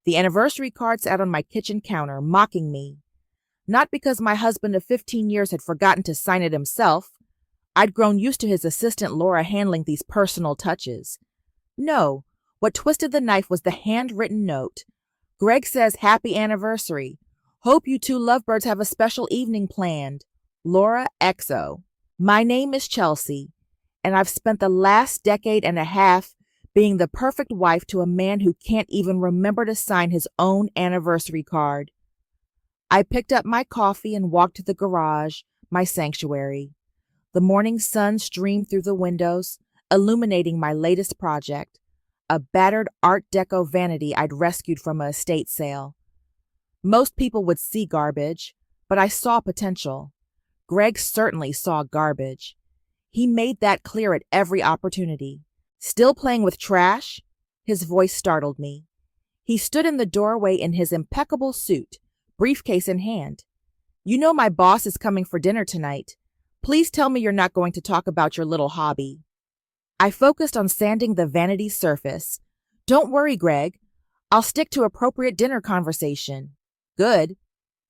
The anniversary card sat on my kitchen counter, mocking me. Not because my husband of 15 years had forgotten to sign it himself. I'd grown used to his assistant Laura handling these personal touches. No, what twisted the knife was the handwritten note. Greg says, "Happy anniversary. Hope you two lovebirds have a special evening planned. Laura XO. My name is Chelsea, and I've spent the last decade and a half being the perfect wife to a man who can't even remember to sign his own anniversary card." I picked up my coffee and walked to the garage, my sanctuary. The morning sun streamed through the windows, illuminating my latest project, a battered Art Deco vanity I'd rescued from an estate sale. Most people would see garbage, but I saw potential. Greg certainly saw garbage. He made that clear at every opportunity. "Still playing with trash?" His voice startled me. He stood in the doorway in his impeccable suit, briefcase in hand. "You know my boss is coming for dinner tonight. Please tell me you're not going to talk about your little hobby." I focused on sanding the vanity's surface. "Don't worry, Greg. I'll stick to appropriate dinner conversation." "Good."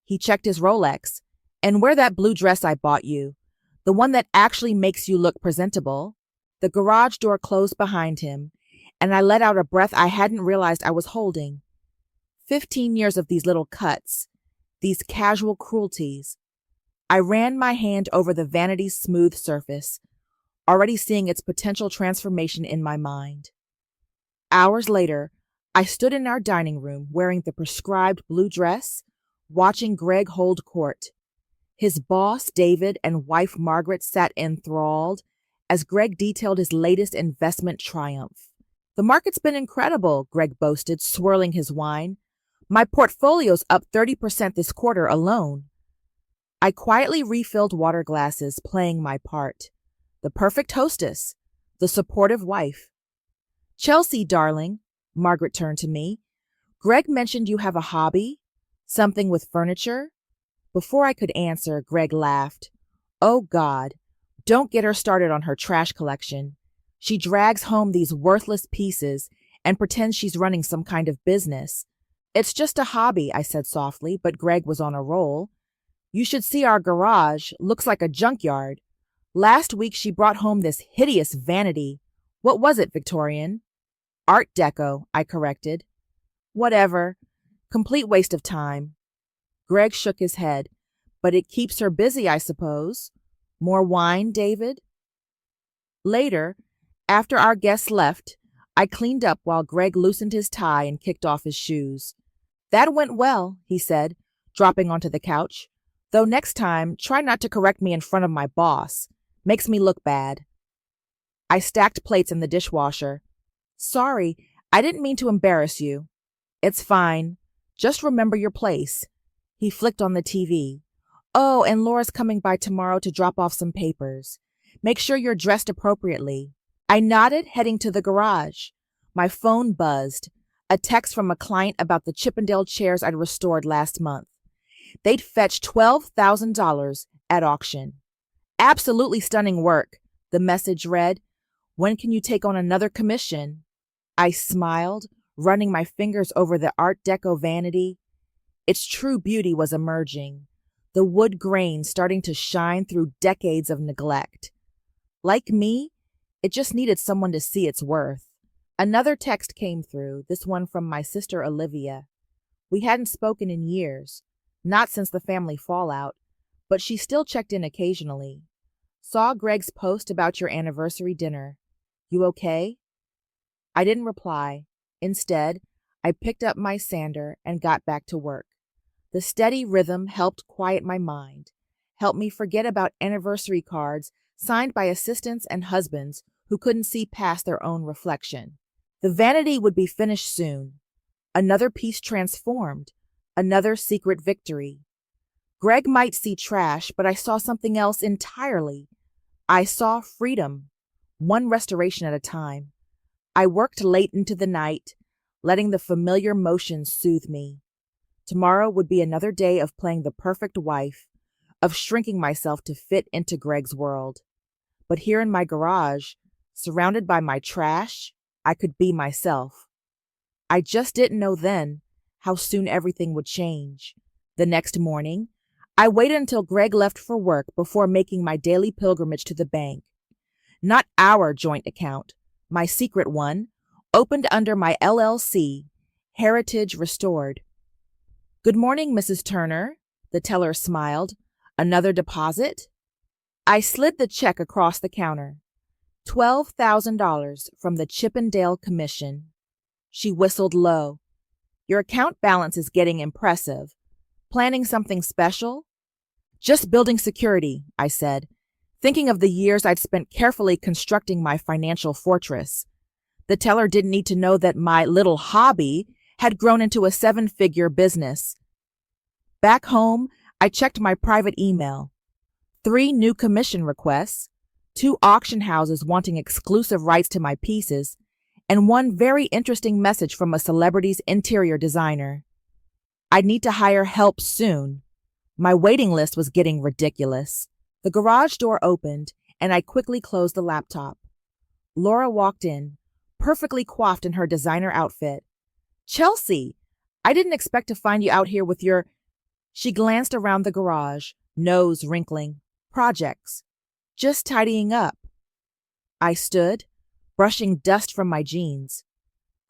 He checked his Rolex. "And wear that blue dress I bought you, the one that actually makes you look presentable." The garage door closed behind him, and I let out a breath I hadn't realized I was holding. 15 years of these little cuts, these casual cruelties. I ran my hand over the vanity's smooth surface, already seeing its potential transformation in my mind. Hours later, I stood in our dining room wearing the prescribed blue dress, watching Greg hold court. His boss, David, and wife, Margaret, sat enthralled as Greg detailed his latest investment triumph. "The market's been incredible," Greg boasted, swirling his wine. "My portfolio's up 30% this quarter alone." I quietly refilled water glasses, playing my part. The perfect hostess, the supportive wife. "Chelsea, darling," Margaret turned to me. "Greg mentioned you have a hobby? Something with furniture?" Before I could answer, Greg laughed. "Oh, God, don't get her started on her trash collection. She drags home these worthless pieces and pretends she's running some kind of business." "It's just a hobby," I said softly, but Greg was on a roll. "You should see our garage. Looks like a junkyard. Last week she brought home this hideous vanity. What was it, Victorian?" "Art Deco," I corrected. "Whatever. Complete waste of time." Greg shook his head. "But it keeps her busy, I suppose. More wine, David?" Later, after our guests left, I cleaned up while Greg loosened his tie and kicked off his shoes. "That went well," he said, dropping onto the couch. "Though next time, try not to correct me in front of my boss. Makes me look bad." I stacked plates in the dishwasher. "Sorry, I didn't mean to embarrass you." "It's fine. Just remember your place." He flicked on the TV. "Oh, and Laura's coming by tomorrow to drop off some papers. Make sure you're dressed appropriately." I nodded, heading to the garage. My phone buzzed. A text from a client about the Chippendale chairs I'd restored last month. They'd fetch $12,000 at auction. "Absolutely stunning work," the message read. "When can you take on another commission?" I smiled, running my fingers over the Art Deco vanity. Its true beauty was emerging, the wood grain starting to shine through decades of neglect. Like me, it just needed someone to see its worth. Another text came through, this one from my sister Olivia. We hadn't spoken in years, not since the family fallout, but she still checked in occasionally. "Saw Greg's post about your anniversary dinner. You okay?" I didn't reply. Instead, I picked up my sander and got back to work. The steady rhythm helped quiet my mind, helped me forget about anniversary cards signed by assistants and husbands who couldn't see past their own reflection. The vanity would be finished soon. Another piece transformed, another secret victory. Greg might see trash, but I saw something else entirely. I saw freedom, one restoration at a time. I worked late into the night, letting the familiar motions soothe me. Tomorrow would be another day of playing the perfect wife, of shrinking myself to fit into Greg's world. But here in my garage, surrounded by my trash, I could be myself. I just didn't know then how soon everything would change. The next morning, I waited until Greg left for work before making my daily pilgrimage to the bank. Not our joint account, my secret one, opened under my LLC, Heritage Restored. "Good morning, Mrs. Turner," the teller smiled. "Another deposit?" I slid the check across the counter. $12,000 from the Chippendale Commission. She whistled low. "Your account balance is getting impressive. Planning something special?" "Just building security," I said, thinking of the years I'd spent carefully constructing my financial fortress. The teller didn't need to know that my little hobby had grown into a 7-figure business. Back home, I checked my private email. 3 new commission requests, 2 auction houses wanting exclusive rights to my pieces, and 1 very interesting message from a celebrity's interior designer. I'd need to hire help soon. My waiting list was getting ridiculous. The garage door opened, and I quickly closed the laptop. Laura walked in, perfectly coiffed in her designer outfit. "Chelsea, I didn't expect to find you out here with your—" She glanced around the garage, nose wrinkling. "Projects. Just tidying up." I stood, brushing dust from my jeans.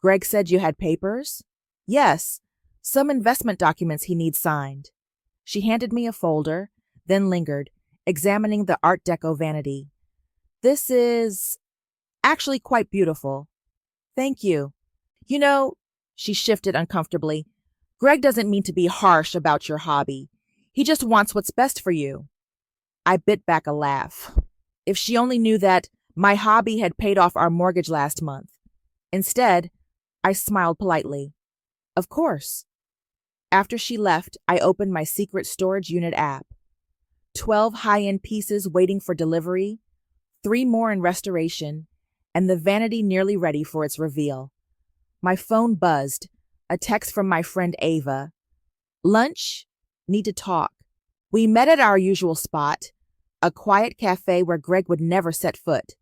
"Greg said you had papers?" "Yes, some investment documents he needs signed." She handed me a folder, then lingered, examining the Art Deco vanity. "This is actually quite beautiful." "Thank you. You know," she shifted uncomfortably, "Greg doesn't mean to be harsh about your hobby. He just wants what's best for you." I bit back a laugh. If she only knew that my hobby had paid off our mortgage last month. Instead, I smiled politely. "Of course." After she left, I opened my secret storage unit app. 12 high-end pieces waiting for delivery, 3 more in restoration, and the vanity nearly ready for its reveal. My phone buzzed, a text from my friend Ava. "Lunch? Need to talk." We met at our usual spot, a quiet cafe where Greg would never set foot.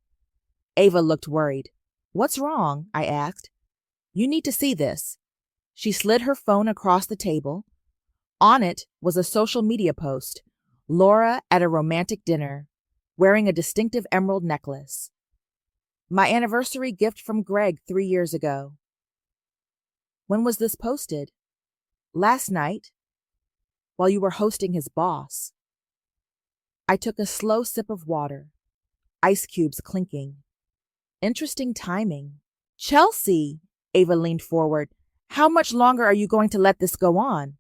Ava looked worried. "What's wrong?" I asked. "You need to see this." She slid her phone across the table. On it was a social media post, Laura at a romantic dinner, wearing a distinctive emerald necklace. "My anniversary gift from Greg 3 years ago." "When was this posted?" "Last night, while you were hosting his boss." I took a slow sip of water, ice cubes clinking. Interesting timing. "Chelsea," Ava leaned forward, "how much longer are you going to let this go on?"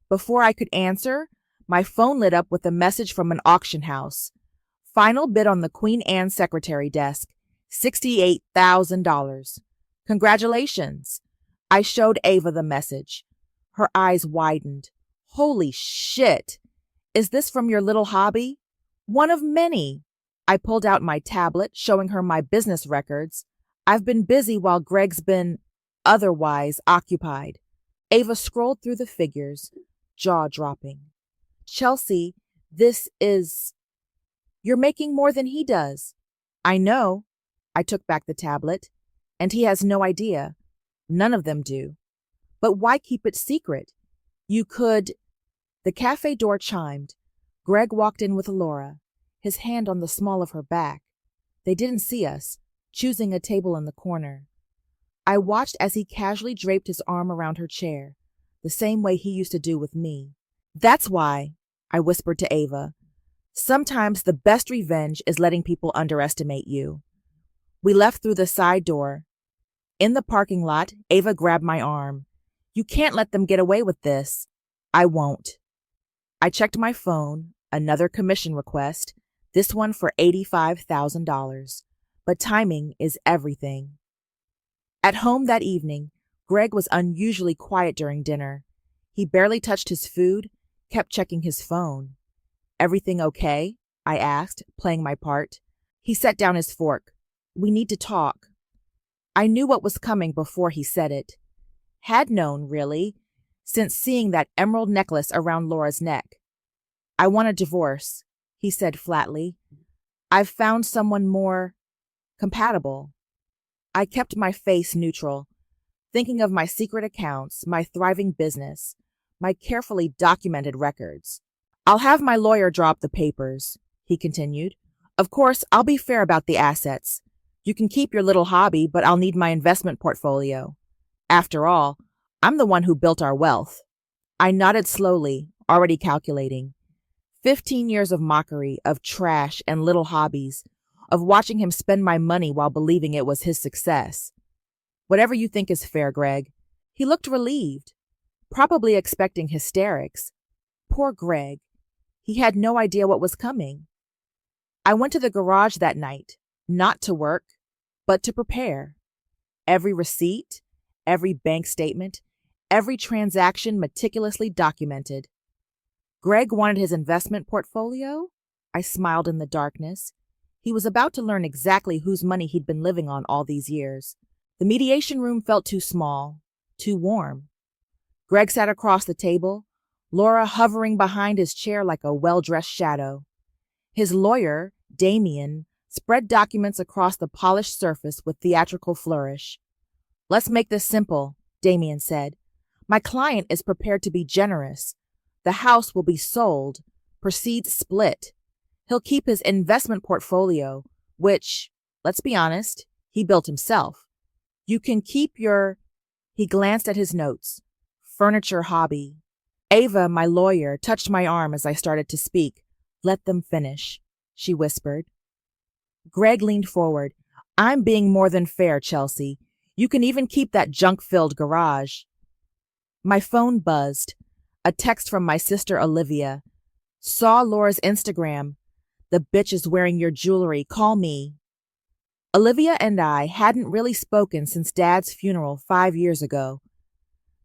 Before I could answer, my phone lit up with a message from an auction house. Final bid on the Queen Anne secretary desk, $68,000. "Congratulations." I showed Ava the message. Her eyes widened. "Holy shit! Is this from your little hobby?" "One of many." I pulled out my tablet, showing her my business records. "I've been busy while Greg's been otherwise occupied." Ava scrolled through the figures, jaw-dropping. "Chelsea, this is... You're making more than he does." "I know." I took back the tablet. "And he has no idea. None of them do. But why keep it secret? You could..." The cafe door chimed. Greg walked in with Laura, his hand on the small of her back. They didn't see us, choosing a table in the corner. I watched as he casually draped his arm around her chair, the same way he used to do with me. "That's why," I whispered to Ava. "Sometimes the best revenge is letting people underestimate you." We left through the side door. In the parking lot, Ava grabbed my arm. "You can't let them get away with this." "I won't." I checked my phone, another commission request, this one for $85,000. But timing is everything. At home that evening, Greg was unusually quiet during dinner. He barely touched his food, kept checking his phone. "Everything okay?" I asked, playing my part. He set down his fork. "We need to talk." I knew what was coming before he said it. Had known, really, since seeing that emerald necklace around Laura's neck. "I want a divorce," he said flatly. "I've found someone more compatible." I kept my face neutral. thinking of my secret accounts, my thriving business, my carefully documented records. I'll have my lawyer draw up the papers, he continued. Of course, I'll be fair about the assets. You can keep your little hobby, but I'll need my investment portfolio. After all, I'm the one who built our wealth. I nodded slowly, already calculating. 15 years of mockery, of trash and little hobbies, of watching him spend my money while believing it was his success. Whatever you think is fair, Greg. He looked relieved, probably expecting hysterics. Poor Greg. He had no idea what was coming. I went to the garage that night, not to work, but to prepare. Every receipt, every bank statement, every transaction meticulously documented. Greg wanted his investment portfolio? I smiled in the darkness. He was about to learn exactly whose money he'd been living on all these years. The mediation room felt too small, too warm. Greg sat across the table, Laura hovering behind his chair like a well-dressed shadow. His lawyer, Damien, spread documents across the polished surface with theatrical flourish. Let's make this simple, Damien said. My client is prepared to be generous. The house will be sold, proceeds split. He'll keep his investment portfolio, which, let's be honest, he built himself. You can keep your, he glanced at his notes, furniture hobby. Ava, my lawyer, touched my arm as I started to speak. Let them finish, she whispered. Greg leaned forward. I'm being more than fair, Chelsea. You can even keep that junk-filled garage. My phone buzzed. A text from my sister Olivia. Saw Laura's Instagram. The bitch is wearing your jewelry. Call me. Olivia and I hadn't really spoken since Dad's funeral 5 years ago.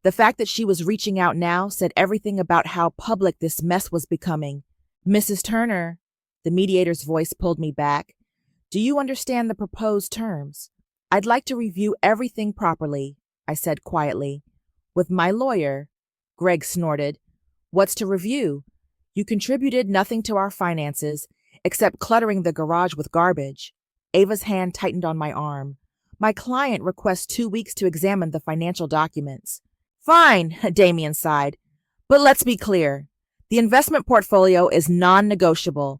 The fact that she was reaching out now said everything about how public this mess was becoming. Mrs. Turner, the mediator's voice pulled me back. Do you understand the proposed terms? I'd like to review everything properly, I said quietly. With my lawyer, Greg snorted. What's to review? You contributed nothing to our finances, except cluttering the garage with garbage. Ava's hand tightened on my arm. My client requests 2 weeks to examine the financial documents. Fine, Damien sighed. But let's be clear. The investment portfolio is non-negotiable.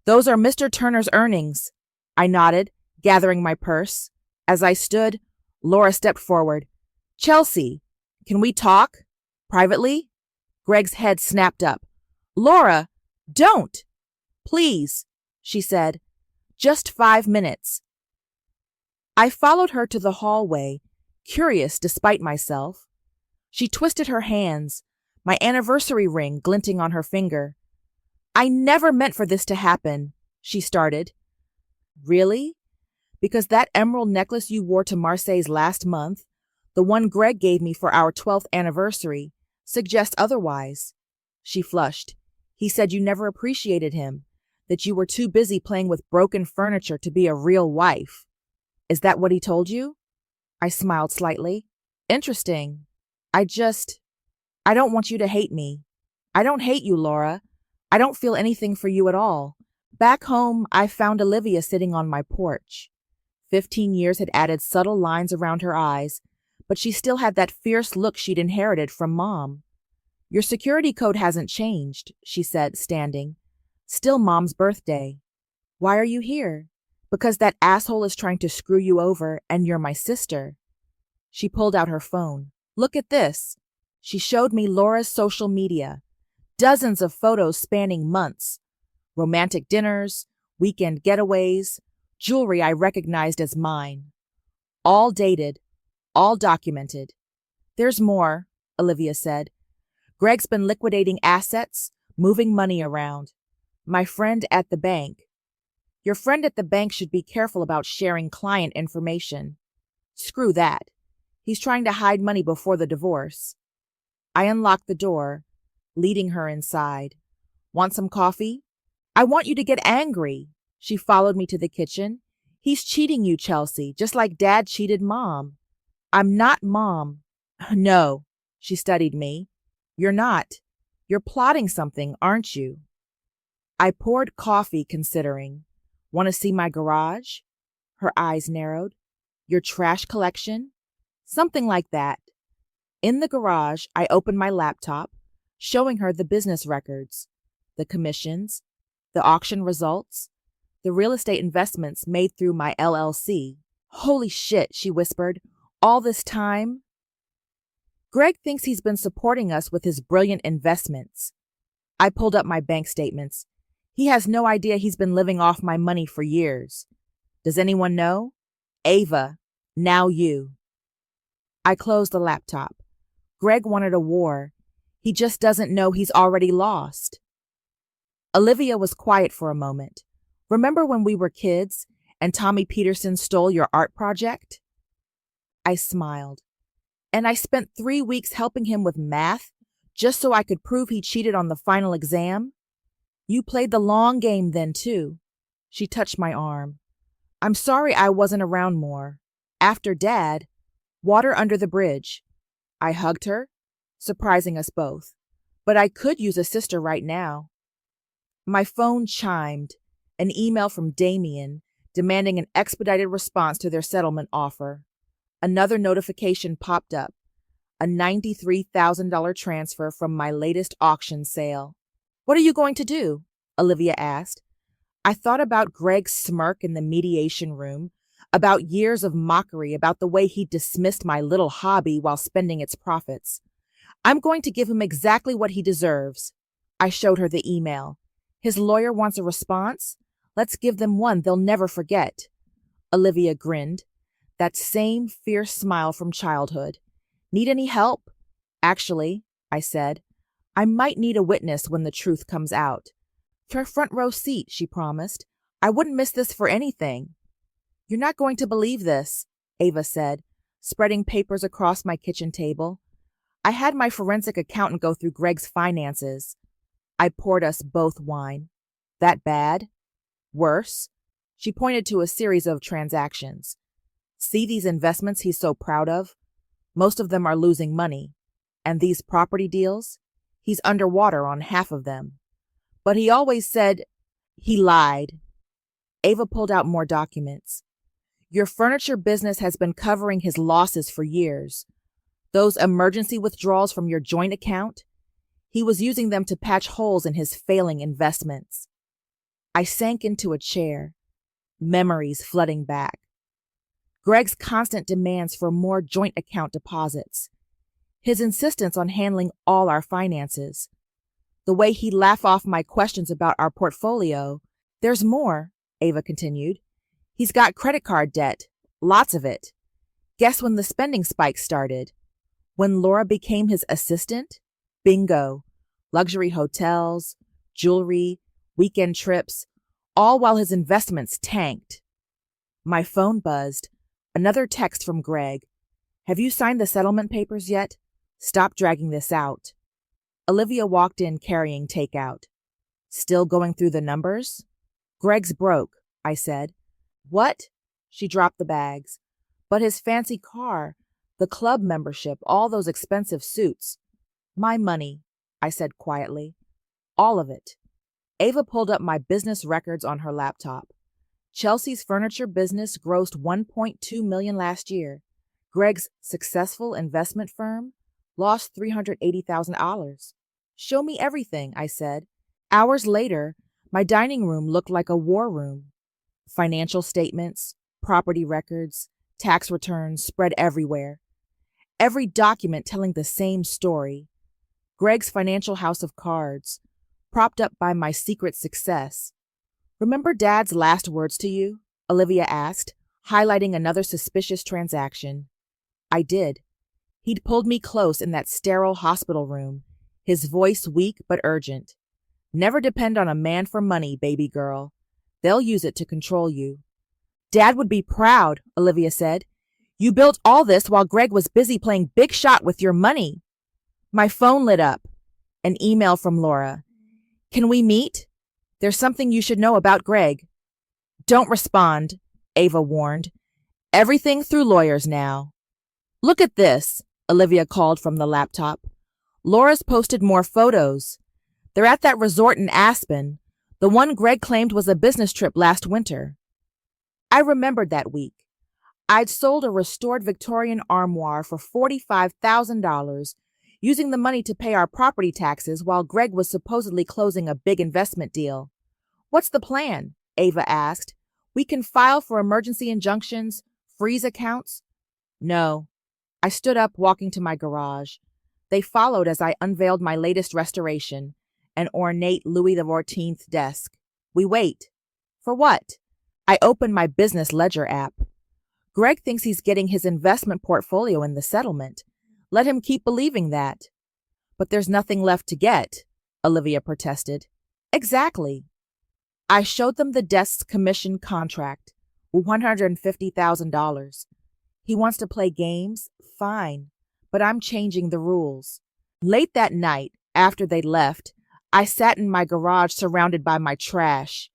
Those are Mr. Turner's earnings. I nodded, gathering my purse. As I stood, Laura stepped forward. Chelsea, can we talk? Privately? Greg's head snapped up. Laura, don't! Please, she said. Just 5 minutes. I followed her to the hallway, curious despite myself. She twisted her hands, my anniversary ring glinting on her finger. I never meant for this to happen, she started. Really? Because that emerald necklace you wore to Marseille's last month, the one Greg gave me for our 12th anniversary, suggests otherwise. She flushed. He said you never appreciated him, that you were too busy playing with broken furniture to be a real wife. Is that what he told you? I smiled slightly. Interesting. I don't want you to hate me. I don't hate you, Laura. I don't feel anything for you at all. Back home, I found Olivia sitting on my porch. 15 years had added subtle lines around her eyes, but she still had that fierce look she'd inherited from Mom. Your security code hasn't changed, she said, standing. Still Mom's birthday. Why are you here? Because that asshole is trying to screw you over and you're my sister. She pulled out her phone. Look at this. She showed me Laura's social media. Dozens of photos spanning months. Romantic dinners, weekend getaways, jewelry I recognized as mine. All dated, all documented. There's more, Olivia said. Greg's been liquidating assets, moving money around. My friend at the bank. Your friend at the bank should be careful about sharing client information. Screw that. He's trying to hide money before the divorce. I unlocked the door, leading her inside. Want some coffee? I want you to get angry. She followed me to the kitchen. He's cheating you, Chelsea, just like Dad cheated Mom. I'm not Mom. No, she studied me. You're not. You're plotting something, aren't you? I poured coffee, considering. Want to see my garage? Her eyes narrowed. Your trash collection? Something like that. In the garage, I opened my laptop, showing her the business records, the commissions, the auction results, the real estate investments made through my LLC. Holy shit, she whispered. All this time? Greg thinks he's been supporting us with his brilliant investments. I pulled up my bank statements. He has no idea he's been living off my money for years. Does anyone know? Ava, now you. I closed the laptop. Greg wanted a war. He just doesn't know he's already lost. Olivia was quiet for a moment. Remember when we were kids and Tommy Peterson stole your art project? I smiled. And I spent 3 weeks helping him with math just so I could prove he cheated on the final exam? You played the long game then, too. She touched my arm. I'm sorry I wasn't around more. After Dad, water under the bridge. I hugged her, surprising us both. But I could use a sister right now. My phone chimed, an email from Damien demanding an expedited response to their settlement offer. Another notification popped up, a $93,000 transfer from my latest auction sale. What are you going to do? Olivia asked. I thought about Greg's smirk in the mediation room, about years of mockery, about the way he dismissed my little hobby while spending its profits. I'm going to give him exactly what he deserves. I showed her the email. His lawyer wants a response? Let's give them one they'll never forget. Olivia grinned. That same fierce smile from childhood. Need any help? Actually, I said, I might need a witness when the truth comes out. For front row seat, she promised. I wouldn't miss this for anything. You're not going to believe this, Ava said, spreading papers across my kitchen table. I had my forensic accountant go through Greg's finances. I poured us both wine. That bad? Worse? She pointed to a series of transactions. See these investments he's so proud of? Most of them are losing money. And these property deals? He's underwater on half of them. But he always said he lied. Ava pulled out more documents. Your furniture business has been covering his losses for years. Those emergency withdrawals from your joint account? He was using them to patch holes in his failing investments. I sank into a chair, memories flooding back. Greg's constant demands for more joint account deposits. His insistence on handling all our finances. The way he'd laugh off my questions about our portfolio. There's more, Ava continued. He's got credit card debt, lots of it. Guess when the spending spike started? When Laura became his assistant? Bingo. Luxury hotels, jewelry, weekend trips, all while his investments tanked. My phone buzzed. Another text from Greg. Have you signed the settlement papers yet? Stop dragging this out. Olivia walked in carrying takeout. Still going through the numbers? Greg's broke, I said. What? She dropped the bags. But his fancy car, the club membership, all those expensive suits. My money, I said quietly. All of it. Ava pulled up my business records on her laptop. Chelsea's furniture business grossed $1.2 million last year. Greg's successful investment firm lost $380,000. Show me everything, I said. Hours later, my dining room looked like a war room. Financial statements, property records, tax returns spread everywhere. Every document telling the same story. Greg's financial house of cards, propped up by my secret success. Remember Dad's last words to you? Olivia asked, highlighting another suspicious transaction. I did. He'd pulled me close in that sterile hospital room, his voice weak but urgent. Never depend on a man for money, baby girl. They'll use it to control you. Dad would be proud, Olivia said. You built all this while Greg was busy playing big shot with your money. My phone lit up. An email from Laura. Can we meet? There's something you should know about Greg. Don't respond, Ava warned. Everything through lawyers now. Look at this, Olivia called from the laptop. Laura's posted more photos. They're at that resort in Aspen, the one Greg claimed was a business trip last winter. I remembered that week. I'd sold a restored Victorian armoire for $45,000, using the money to pay our property taxes while Greg was supposedly closing a big investment deal. What's the plan? Ava asked. We can file for emergency injunctions, freeze accounts. No. I stood up, walking to my garage. They followed as I unveiled my latest restoration, an ornate Louis XIV desk. We wait. For what? I opened my business ledger app. Greg thinks he's getting his investment portfolio in the settlement. Let him keep believing that. But there's nothing left to get, Olivia protested. Exactly. I showed them the desk's commission contract, $150,000. He wants to play games? Fine, but I'm changing the rules. Late that night, after they left, I sat in my garage surrounded by my trash.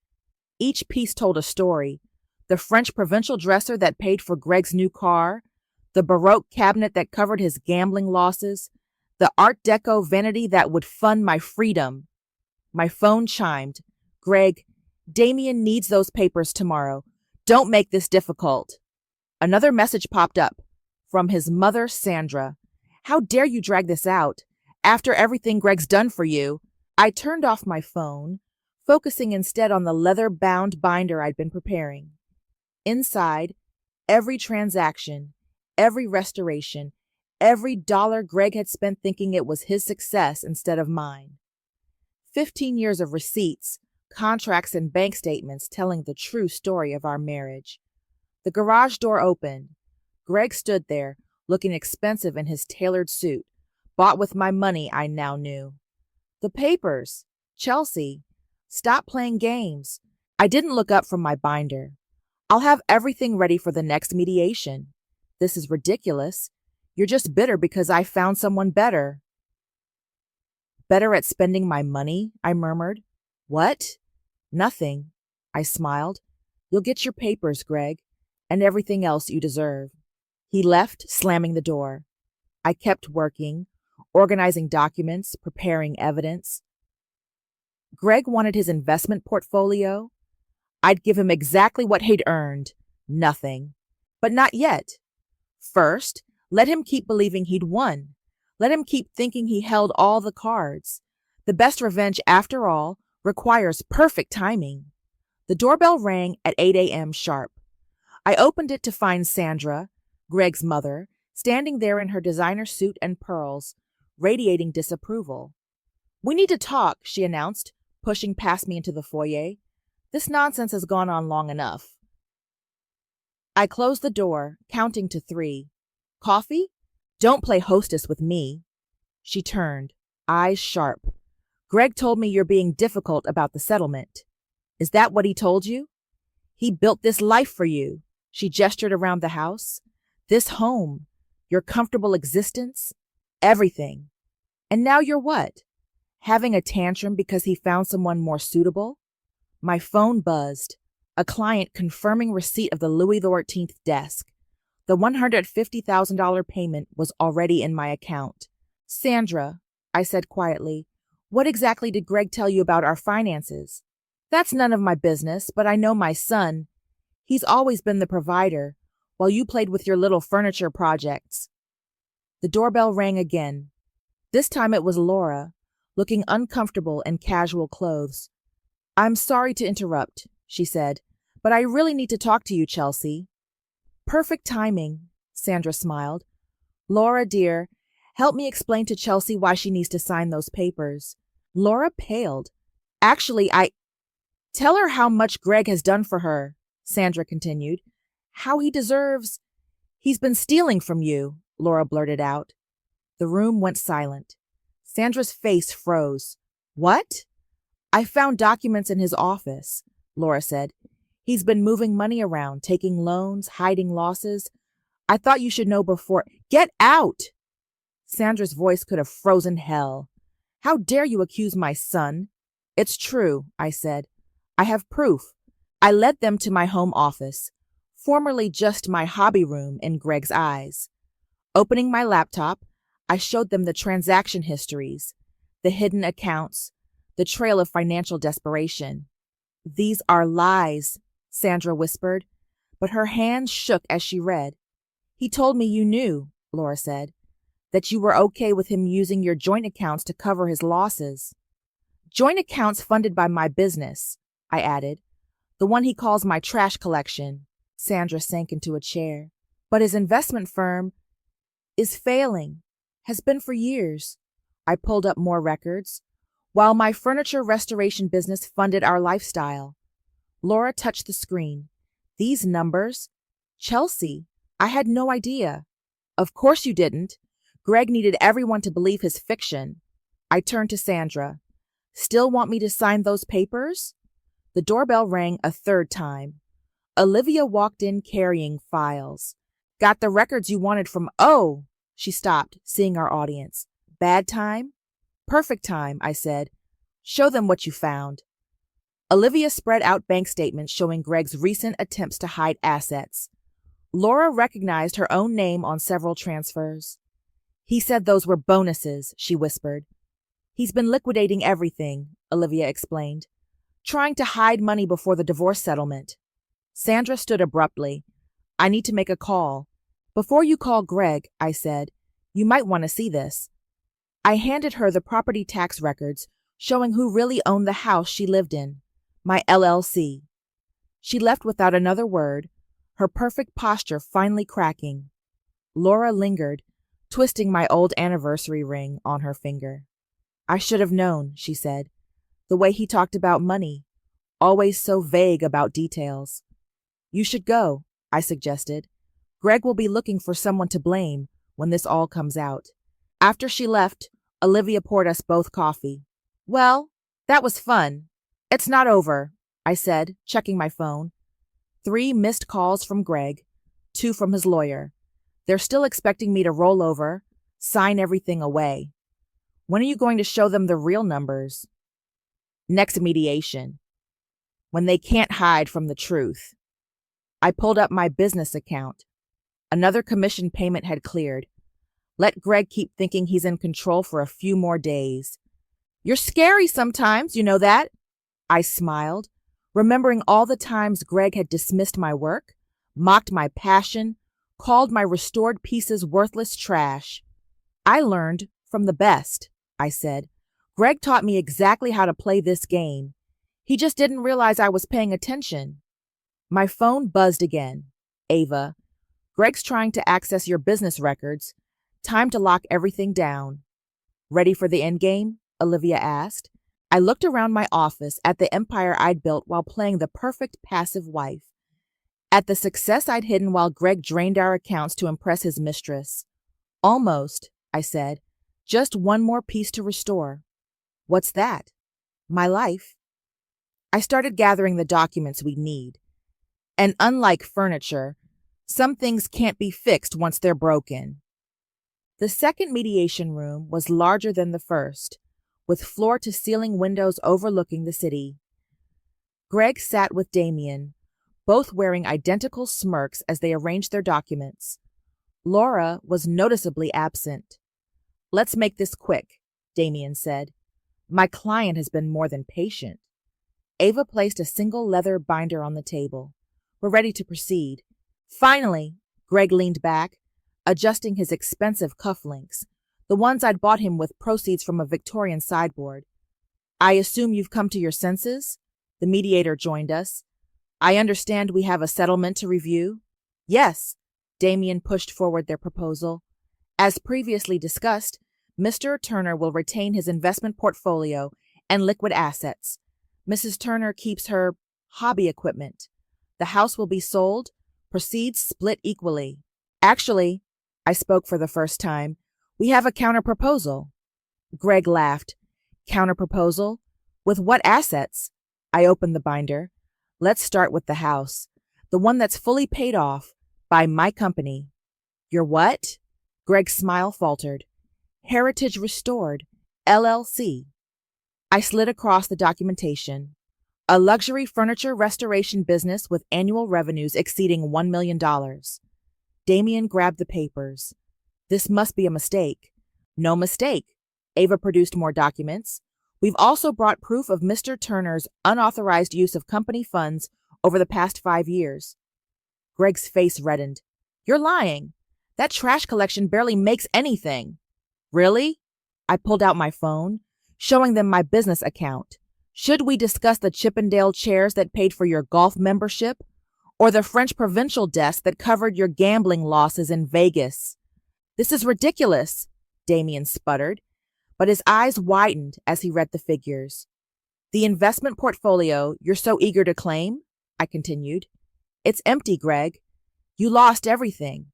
Each piece told a story. The French provincial dresser that paid for Greg's new car, the Baroque cabinet that covered his gambling losses, the Art Deco vanity that would fund my freedom. My phone chimed. Greg, Damien needs those papers tomorrow. Don't make this difficult. Another message popped up. From his mother, Sandra. How dare you drag this out? After everything Greg's done for you. I turned off my phone, focusing instead on the leather-bound binder I'd been preparing. Inside, every transaction, every restoration, every dollar Greg had spent thinking it was his success instead of mine. 15 years of receipts, contracts, and bank statements telling the true story of our marriage. The garage door opened. Greg stood there, looking expensive in his tailored suit, bought with my money I now knew. The papers. Chelsea. Stop playing games. I didn't look up from my binder. I'll have everything ready for the next mediation. This is ridiculous. You're just bitter because I found someone better. Better at spending my money? I murmured. What? Nothing. I smiled. You'll get your papers, Greg, and everything else you deserve. He left, slamming the door. I kept working, organizing documents, preparing evidence. Greg wanted his investment portfolio. I'd give him exactly what he'd earned. Nothing. But not yet. First, let him keep believing he'd won. Let him keep thinking he held all the cards. The best revenge, after all, requires perfect timing. The doorbell rang at 8 a.m. sharp. I opened it to find Sandra, Greg's mother, standing there in her designer suit and pearls, radiating disapproval. We need to talk, she announced, pushing past me into the foyer. This nonsense has gone on long enough. I closed the door, counting to 3. Coffee? Don't play hostess with me. She turned, eyes sharp. Greg told me you're being difficult about the settlement. Is that what he told you? He built this life for you. She gestured around the house. This home, your comfortable existence, everything. And now you're what? Having a tantrum because he found someone more suitable? My phone buzzed. A client confirming receipt of the Louis XIV desk. The $150,000 payment was already in my account. Sandra, I said quietly, what exactly did Greg tell you about our finances? That's none of my business, but I know my son. He's always been the provider, while you played with your little furniture projects. The doorbell rang again. This time it was Laura, looking uncomfortable in casual clothes. I'm sorry to interrupt, she said, but I really need to talk to you, Chelsea. Perfect timing, Sandra smiled. Laura, dear, help me explain to Chelsea why she needs to sign those papers. Laura paled. Actually, Tell her how much Greg has done for her, Sandra continued. How he deserves. He's been stealing from you, Laura blurted out. The room went silent. Sandra's face froze. What? I found documents in his office, Laura said. He's been moving money around, taking loans, hiding losses. I thought you should know before. Get out! Sandra's voice could have frozen hell. How dare you accuse my son? It's true, I said. I have proof. I led them to my home office, formerly just my hobby room in Greg's eyes. Opening my laptop, I showed them the transaction histories, the hidden accounts, the trail of financial desperation. These are lies, Sandra whispered. but her hands shook as she read. He told me you knew, Laura said, that you were okay with him using your joint accounts to cover his losses. Joint accounts funded by my business, I added. The one he calls my trash collection. Sandra sank into a chair. But his investment firm is failing, has been for years. I pulled up more records. While my furniture restoration business funded our lifestyle. Laura touched the screen. These numbers? Chelsea, I had no idea. Of course you didn't. Greg needed everyone to believe his fiction. I turned to Sandra. Still want me to sign those papers? The doorbell rang a third time. Olivia walked in carrying files. Got the records you wanted from Oh! She stopped, seeing our audience. Bad time? Perfect time, I said. Show them what you found. Olivia spread out bank statements showing Greg's recent attempts to hide assets. Laura recognized her own name on several transfers. He said those were bonuses, she whispered. He's been liquidating everything, Olivia explained, trying to hide money before the divorce settlement. Sandra stood abruptly. I need to make a call. Before you call Greg, I said, you might want to see this. I handed her the property tax records showing who really owned the house she lived in, my LLC. She left without another word, her perfect posture finally cracking. Laura lingered, twisting my old anniversary ring on her finger. I should have known, she said. The way he talked about money, always so vague about details. You should go, I suggested. Greg will be looking for someone to blame when this all comes out. After she left, Olivia poured us both coffee. Well, that was fun. It's not over, I said, checking my phone. 3 missed calls from Greg, 2 from his lawyer. They're still expecting me to roll over, sign everything away. When are you going to show them the real numbers? Next mediation. When they can't hide from the truth. I pulled up my business account. Another commission payment had cleared. Let Greg keep thinking he's in control for a few more days. You're scary sometimes, you know that? I smiled, remembering all the times Greg had dismissed my work, mocked my passion, called my restored pieces worthless trash. I learned from the best, I said. Greg taught me exactly how to play this game. He just didn't realize I was paying attention. My phone buzzed again. Ava, Greg's trying to access your business records. Time to lock everything down. Ready for the endgame? Olivia asked. I looked around my office at the empire I'd built while playing the perfect passive wife. At the success I'd hidden while Greg drained our accounts to impress his mistress. Almost, I said. Just one more piece to restore. What's that? My life. I started gathering the documents we'd need. And unlike furniture, some things can't be fixed once they're broken. The second mediation room was larger than the first, with floor-to-ceiling windows overlooking the city. Greg sat with Damien, both wearing identical smirks as they arranged their documents. Laura was noticeably absent. Let's make this quick, Damien said. My client has been more than patient. Ava placed a single leather binder on the table. We're ready to proceed. Finally, Greg leaned back, adjusting his expensive cufflinks, the ones I'd bought him with proceeds from a Victorian sideboard. I assume you've come to your senses? The mediator joined us. I understand we have a settlement to review? Yes, Damien pushed forward their proposal. As previously discussed, Mr. Turner will retain his investment portfolio and liquid assets. Mrs. Turner keeps her hobby equipment. The house will be sold, proceeds split equally. Actually, I spoke for the first time, we have a counter-proposal. Greg laughed. Counter-proposal? With what assets? I opened the binder. Let's start with the house, the one that's fully paid off by my company. Your what? Greg's smile faltered. Heritage Restored, LLC. I slid across the documentation. A luxury furniture restoration business with annual revenues exceeding $1 million. Damien grabbed the papers. This must be a mistake. No mistake. Ava produced more documents. We've also brought proof of Mr. Turner's unauthorized use of company funds over the past 5 years. Greg's face reddened. You're lying. That trash collection barely makes anything. Really? I pulled out my phone, showing them my business account. Should we discuss the Chippendale chairs that paid for your golf membership? Or the French provincial desk that covered your gambling losses in Vegas? This is ridiculous, Damien sputtered, but his eyes widened as he read the figures. The investment portfolio you're so eager to claim? I continued. It's empty, Greg. You lost everything.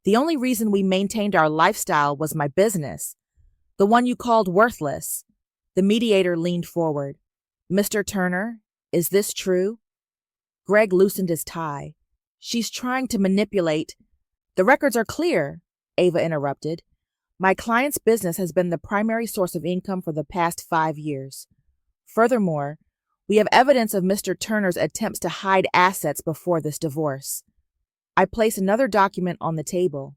The only reason we maintained our lifestyle was my business, the one you called worthless. The mediator leaned forward. Mr. Turner, is this true? Greg loosened his tie. She's trying to manipulate. The records are clear, Ava interrupted. My client's business has been the primary source of income for the past 5 years. Furthermore, we have evidence of Mr. Turner's attempts to hide assets before this divorce. I place another document on the table,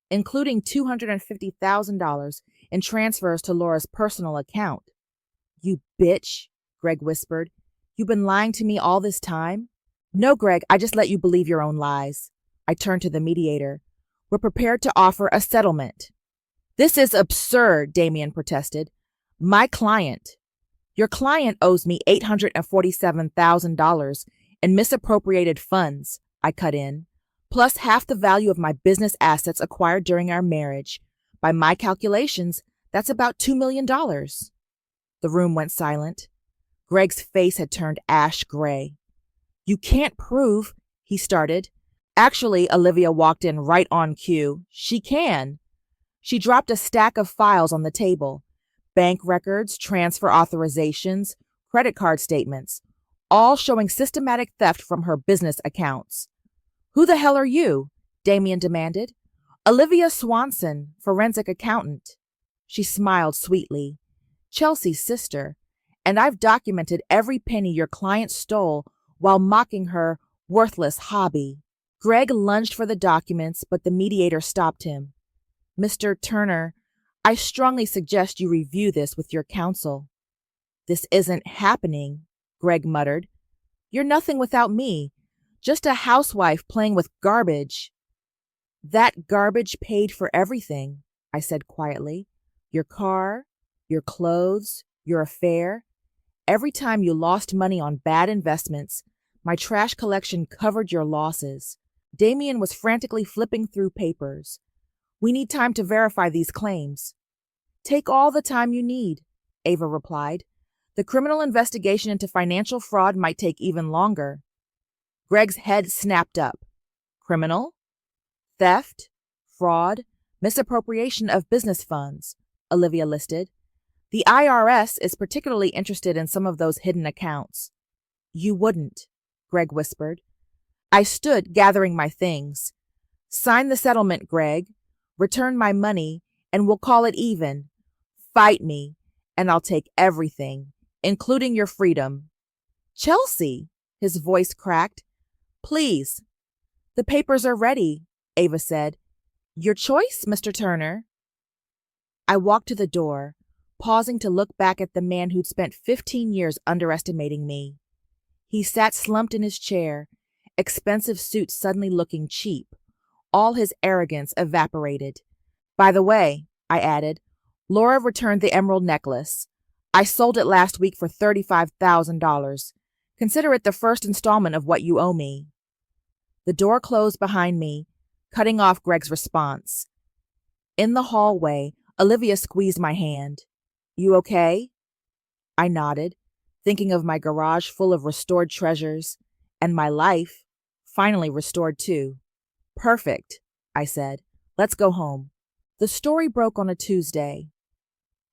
including $250,000 in transfers to Laura's personal account. You bitch, Greg whispered. You've been lying to me all this time? No, Greg, I just let you believe your own lies. I turned to the mediator. We're prepared to offer a settlement. This is absurd, Damien protested. Your client owes me $847,000 in misappropriated funds, I cut in, plus half the value of my business assets acquired during our marriage. By my calculations, that's about $2 million. The room went silent. Greg's face had turned ash gray. You can't prove, he started. Actually, Olivia walked in right on cue. She can. She dropped a stack of files on the table. Bank records, transfer authorizations, credit card statements, all showing systematic theft from her business accounts. Who the hell are you? Damien demanded. Olivia Swanson, forensic accountant. She smiled sweetly. Chelsea's sister, and I've documented every penny your client stole while mocking her worthless hobby. Greg lunged for the documents, but the mediator stopped him. Mr. Turner, I strongly suggest you review this with your counsel. This isn't happening, Greg muttered. You're nothing without me, just a housewife playing with garbage. That garbage paid for everything, I said quietly. Your car, your clothes, your affair. Every time you lost money on bad investments, my trash collection covered your losses. Damien was frantically flipping through papers. We need time to verify these claims. Take all the time you need, Ava replied. The criminal investigation into financial fraud might take even longer. Greg's head snapped up. Criminal? Theft? Fraud? Misappropriation of business funds, Olivia listed. The IRS is particularly interested in some of those hidden accounts. You wouldn't, Greg whispered. I stood gathering my things. Sign the settlement, Greg. Return my money, and we'll call it even. Fight me, and I'll take everything, including your freedom. Chelsea, his voice cracked. Please. The papers are ready, Ava said. Your choice, Mr. Turner. I walked to the door, pausing to look back at the man who'd spent 15 years underestimating me. He sat slumped in his chair, expensive suit suddenly looking cheap. All his arrogance evaporated. By the way, I added, Laura returned the emerald necklace. I sold it last week for $35,000. Consider it the first installment of what you owe me. The door closed behind me, cutting off Greg's response. In the hallway, Olivia squeezed my hand. You okay? I nodded, thinking of my garage full of restored treasures, and my life, finally restored too. Perfect, I said. Let's go home. The story broke on a Tuesday.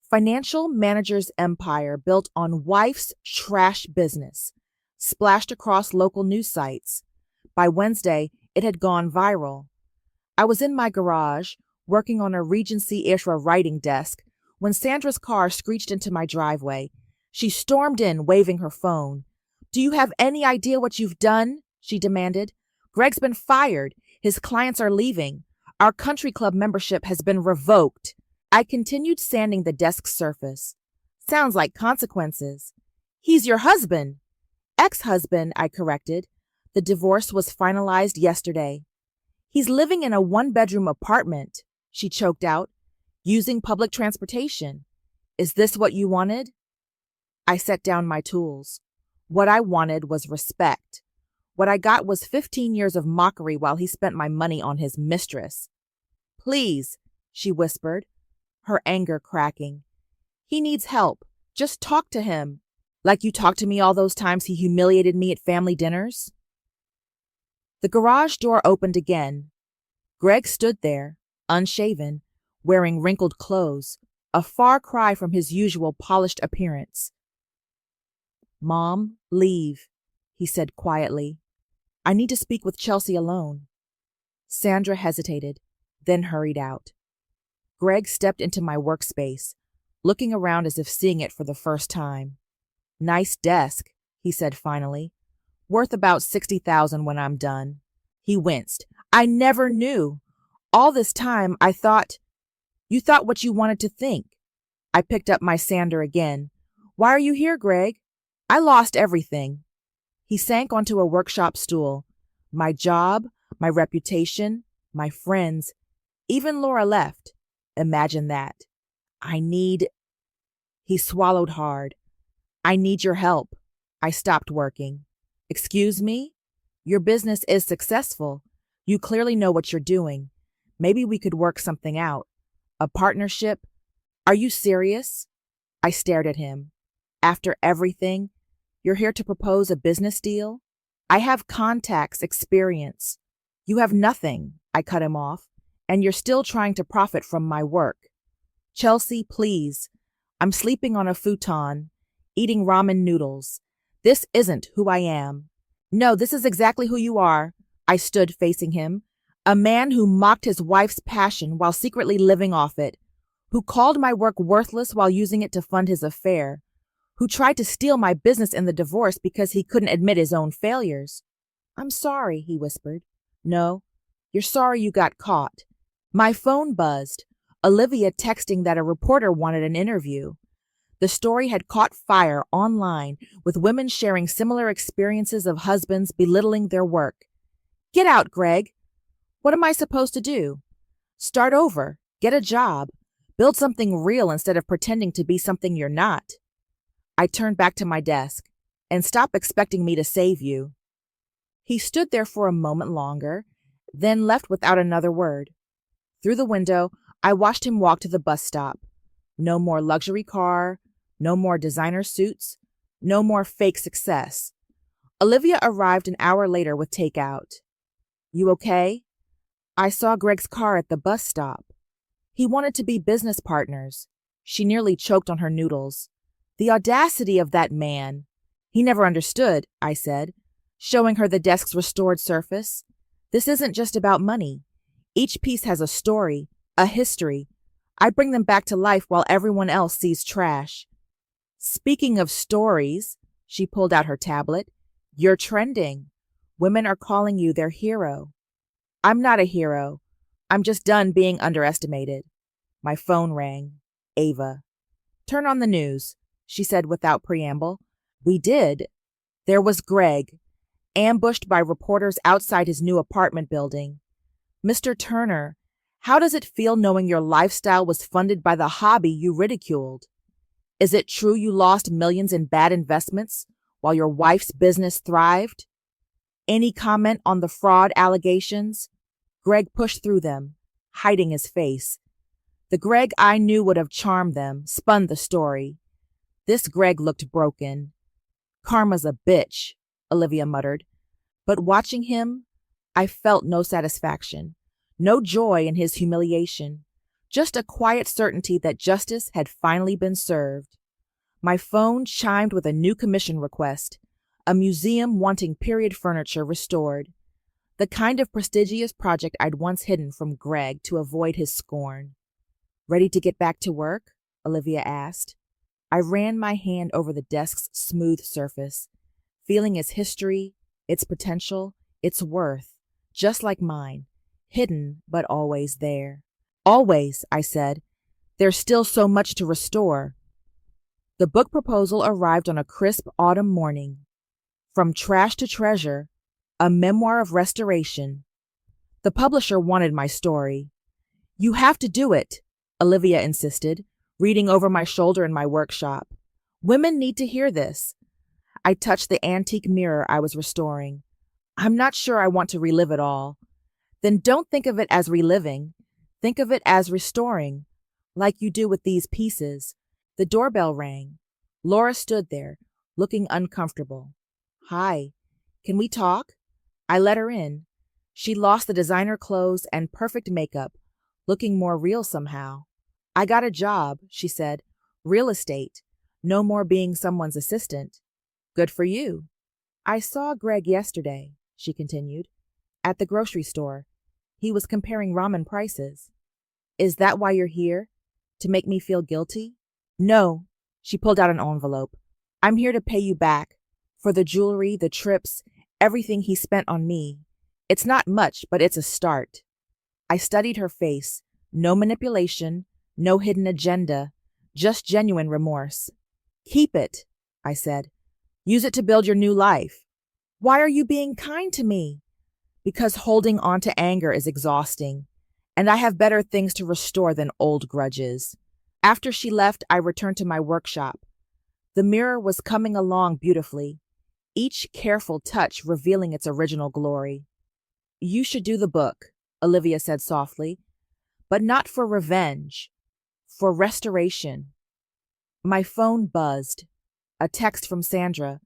Financial manager's empire built on wife's trash business splashed across local news sites. By Wednesday, it had gone viral. I was in my garage, working on a Regency-era writing desk, when Sandra's car screeched into my driveway. She stormed in, waving her phone. Do you have any idea what you've done? She demanded. Greg's been fired. His clients are leaving. Our country club membership has been revoked. I continued sanding the desk's surface. Sounds like consequences. He's your husband. Ex-husband, I corrected. The divorce was finalized yesterday. He's living in a one-bedroom apartment, she choked out, using public transportation. Is this what you wanted? I set down my tools. What I wanted was respect. What I got was 15 years of mockery while he spent my money on his mistress. Please, she whispered, her anger cracking. He needs help. Just talk to him. Like you talked to me all those times he humiliated me at family dinners? The garage door opened again. Greg stood there, unshaven, wearing wrinkled clothes, a far cry from his usual polished appearance. Mom, leave, he said quietly. I need to speak with Chelsea alone. Sandra hesitated, then hurried out. Greg stepped into my workspace, looking around as if seeing it for the first time. Nice desk, he said finally. Worth about $60,000 when I'm done. He winced. I never knew. All this time I thought... You thought what you wanted to think. I picked up my sander again. Why are you here, Greg? I lost everything. He sank onto a workshop stool. My job, my reputation, my friends. Even Laura left. Imagine that. He swallowed hard. I need your help. I stopped working. Excuse me? Your business is successful. You clearly know what you're doing. Maybe we could work something out. A partnership? Are you serious? I stared at him. After everything, you're here to propose a business deal? I have contacts, experience. You have nothing, I cut him off, and you're still trying to profit from my work. Chelsea, please. I'm sleeping on a futon, eating ramen noodles. This isn't who I am. No, this is exactly who you are. I stood facing him. A man who mocked his wife's passion while secretly living off it, who called my work worthless while using it to fund his affair, who tried to steal my business in the divorce because he couldn't admit his own failures. I'm sorry, he whispered. No, you're sorry you got caught. My phone buzzed. Olivia texting that a reporter wanted an interview. The story had caught fire online, with women sharing similar experiences of husbands belittling their work. Get out, Greg. What am I supposed to do? Start over, get a job, build something real instead of pretending to be something you're not. I turned back to my desk. And stop expecting me to save you. He stood there for a moment longer, then left without another word. Through the window, I watched him walk to the bus stop. No more luxury car, no more designer suits, no more fake success. Olivia arrived an hour later with takeout. You okay? I saw Greg's car at the bus stop. He wanted to be business partners. She nearly choked on her noodles. The audacity of that man. He never understood, I said, showing her the desk's restored surface. This isn't just about money. Each piece has a story, a history. I bring them back to life while everyone else sees trash. Speaking of stories, she pulled out her tablet. You're trending. Women are calling you their hero. I'm not a hero. I'm just done being underestimated. My phone rang. Ava. Turn on the news, she said without preamble. We did. There was Greg, ambushed by reporters outside his new apartment building. Mr. Turner, how does it feel knowing your lifestyle was funded by the hobby you ridiculed? Is it true you lost millions in bad investments while your wife's business thrived? Any comment on the fraud allegations? Greg pushed through them, hiding his face. The Greg I knew would have charmed them, spun the story. This Greg looked broken. Karma's a bitch, Olivia muttered. But watching him, I felt no satisfaction, no joy in his humiliation, just a quiet certainty that justice had finally been served. My phone chimed with a new commission request, a museum wanting period furniture restored, the kind of prestigious project I'd once hidden from Greg to avoid his scorn. Ready to get back to work? Olivia asked. I ran my hand over the desk's smooth surface, feeling its history, its potential, its worth, just like mine, hidden but always there. Always, I said. There's still so much to restore. The book proposal arrived on a crisp autumn morning. From Trash to Treasure, A memoir of restoration. The publisher wanted my story. You have to do it, Olivia insisted, reading over my shoulder in my workshop. Women need to hear this. I touched the antique mirror I was restoring. I'm not sure I want to relive it all. Then don't think of it as reliving. Think of it as restoring, like you do with these pieces. The doorbell rang. Laura stood there, looking uncomfortable. Hi, can we talk? I let her in. She lost the designer clothes and perfect makeup, looking more real somehow. I got a job, she said. Real estate. No more being someone's assistant. Good for you. I saw Greg yesterday, she continued, at the grocery store. He was comparing ramen prices. Is that why you're here? To make me feel guilty? No. She pulled out an envelope. I'm here to pay you back. For the jewelry, the trips, everything he spent on me. It's not much, but it's a start. I studied her face. No manipulation, no hidden agenda, just genuine remorse. Keep it, I said. Use it to build your new life. Why are you being kind to me? Because holding on to anger is exhausting, and I have better things to restore than old grudges. After she left, I returned to my workshop. The mirror was coming along beautifully, each careful touch revealing its original glory. You should do the book, Olivia said softly, but not for revenge, for restoration. My phone buzzed. A text from Sandra.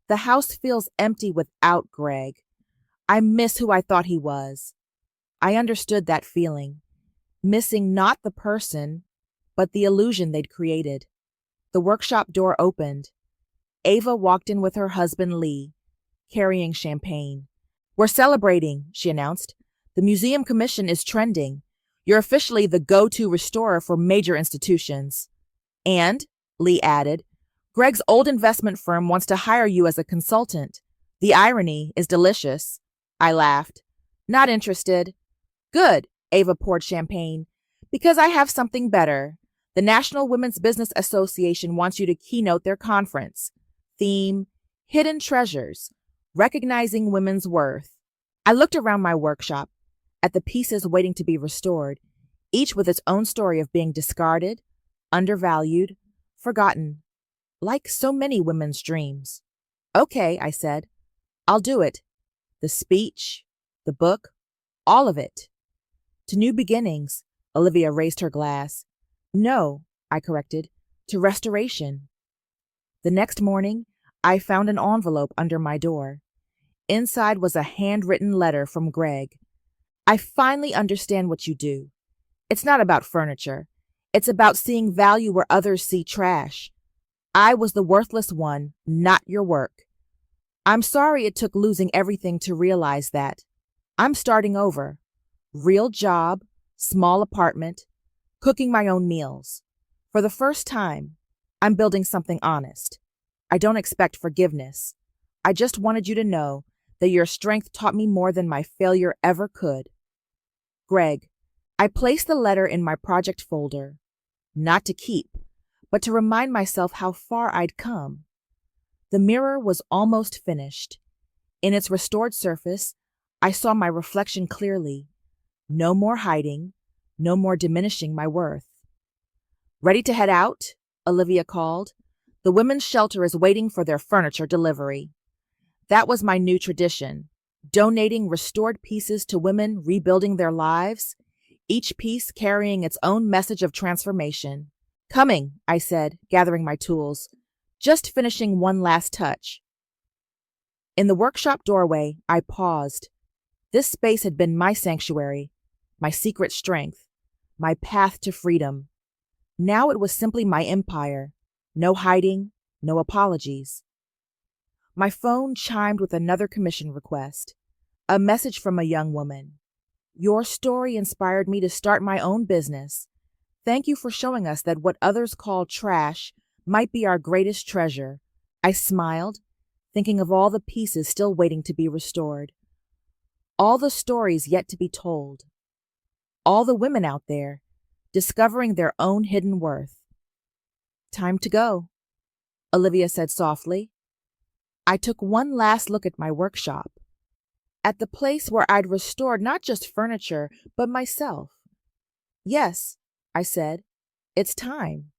The house feels empty without Greg. I miss who I thought he was. I understood that feeling, missing not the person, but the illusion they'd created. The workshop door opened. Ava walked in with her husband Lee, carrying champagne. We're celebrating, she announced. The museum commission is trending. You're officially the go-to restorer for major institutions. And, Lee added, Greg's old investment firm wants to hire you as a consultant. The irony is delicious. I laughed. Not interested. Good, Ava poured champagne. Because I have something better. The National Women's Business Association wants you to keynote their conference. Theme, Hidden Treasures, Recognizing Women's Worth. I looked around my workshop, at the pieces waiting to be restored, each with its own story of being discarded, undervalued, forgotten, like so many women's dreams. Okay, I said. I'll do it. The speech, the book, all of it. To new beginnings, Olivia raised her glass. No, I corrected, to restoration. The next morning, I found an envelope under my door. Inside was a handwritten letter from Greg. I finally understand what you do. It's not about furniture. It's about seeing value where others see trash. I was the worthless one, not your work. I'm sorry it took losing everything to realize that. I'm starting over. Real job, small apartment, cooking my own meals. For the first time, I'm building something honest. I don't expect forgiveness. I just wanted you to know that your strength taught me more than my failure ever could. Greg, I placed the letter in my project folder, not to keep, but to remind myself how far I'd come. The mirror was almost finished. In its restored surface, I saw my reflection clearly. No more hiding, no more diminishing my worth. Ready to head out? Olivia called. The women's shelter is waiting for their furniture delivery. That was my new tradition, donating restored pieces to women rebuilding their lives, each piece carrying its own message of transformation. Coming, I said, gathering my tools, just finishing one last touch. In the workshop doorway, I paused. This space had been my sanctuary, my secret strength, my path to freedom. Now it was simply my empire. No hiding, no apologies. My phone chimed with another commission request. A message from a young woman. Your story inspired me to start my own business. Thank you for showing us that what others call trash might be our greatest treasure. I smiled, thinking of all the pieces still waiting to be restored. All the stories yet to be told. All the women out there, discovering their own hidden worth. Time to go, Olivia said softly. I took one last look at my workshop. At the place where I'd restored not just furniture, but myself. Yes, I said, it's time.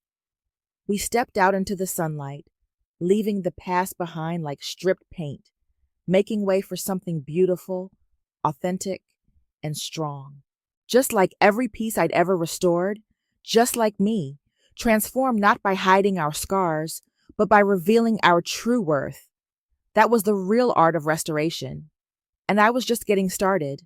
We stepped out into the sunlight, leaving the past behind like stripped paint, making way for something beautiful, authentic, and strong. Just like every piece I'd ever restored, just like me, transformed not by hiding our scars, but by revealing our true worth. That was the real art of restoration. And I was just getting started.